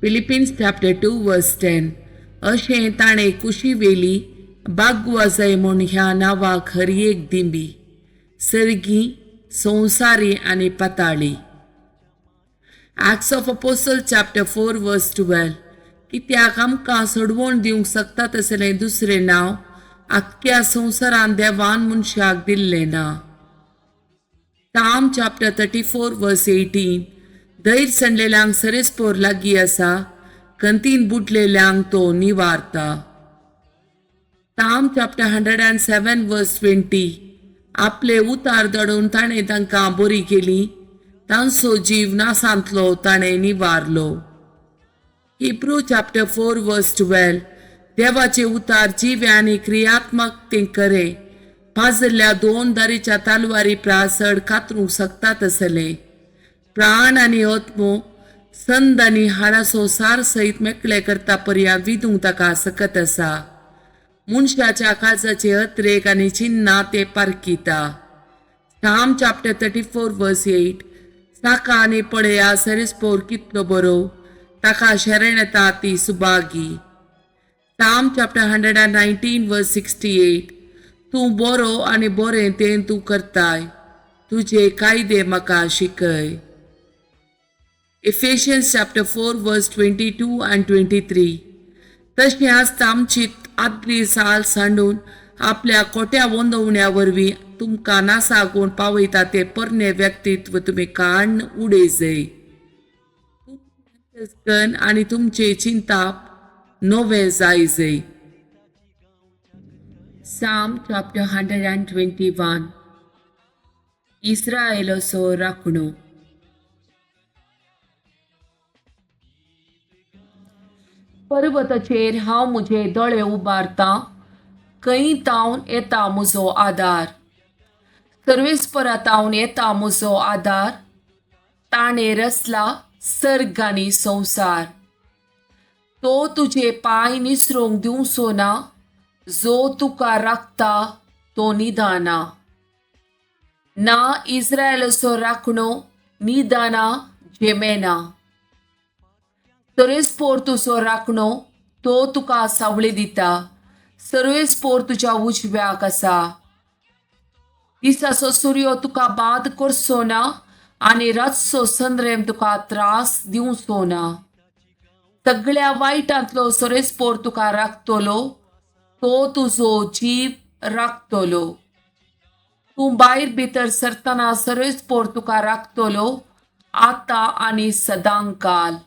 Philippians chapter 2 verse 10. अशें ताणें कुशी वेली बागवा जाय म्हूण ह्या नांवाक हर एक दिंबी, सर्गी, संवसारी आनी पाताळी. Acts of Apostles chapter 4 verse 12. कित्याक आमकां सोडवण दिवंक शकता तसलें दुसरें नांव आख्ख्या संवसारान देवान मनशाक दिल्लें ना. Psalm chapter 34 verse 18. धैर्य सणलेल्यांक सरेस्पोर लागीं आसा, खंतीन बुडलेल्यांक तो निवारता. Psalm chapter 107 verse 20. आपले उतार दडून ताणें तांकां बरी केली, तांचो जीव नासांतलो ताणें निवारलो. Hebrew chapter 4 verse 12. देवाचे उतार जिवे आनी क्रियात्मक करे, भाजल्ल्या दोन दारीच्या तालवारी प्रासड कातरूंक शकता तसले, प्राण आनी आत्मो, संद आनी हाडाचो सार सयत मेकळे करता पर्यंत विधूंक ताका सकत आसा. मनशाच्या काळजाचे अत्रेक आनी चिन्नां ते पारखिता. Psalm chapter 34 verse 8. साका आनी पळया सरेस्पोर कितलो बरो, ताका शरण येता ती सुबागी. Psalm chapter 119 verse 68. तूं बरो आनी बरें तें तूं करताय, तुजे कायदे म्हाका शिकय. Ephesians chapter 4 verse 22 and 23. तशें आसता आमची आदली साल सांडून आपल्या खोट्या वंदवण्या वरवीं तुमकां नासागून पावयता ते परणे व्यक्तित्व तुमी काडून उडय जाय आनी तुमचे चिंता नवे जाय जाय. Psalm chapter 121. इस्रायेलाचो राखणो. पर्वताचेर हांव म्हजे दोळे उबारतां, खंय तावन येता म्हजो आदार. सर्वेस्परांतावन येता म्हजो आदार, ताणें रचला सर्ग आनी संवसार. तो तुजे पांय निसरूंक दिवचो ना, जो तुका राखता तो निदाना. ना इस्रायेलाचो राखणो निदाना जेमेना. सर्वेस्पोर तुजो राखणो तो तुका सावळी दिता, सर्वेस्पोर तुज्या उजव्याक आसा. दिसाचो सूर्य तुका बाद करचो ना, आनी रातचो संद्रेम तुका त्रास दिवचो ना. सगळ्या वायटांतलो सरेस्पोर तुका राखतलो, तो तुजो जीव राखतलो. तूं भायर भितर सरतना सरेस्पोर तुका राखतलो, आतां आनी सदांकाल.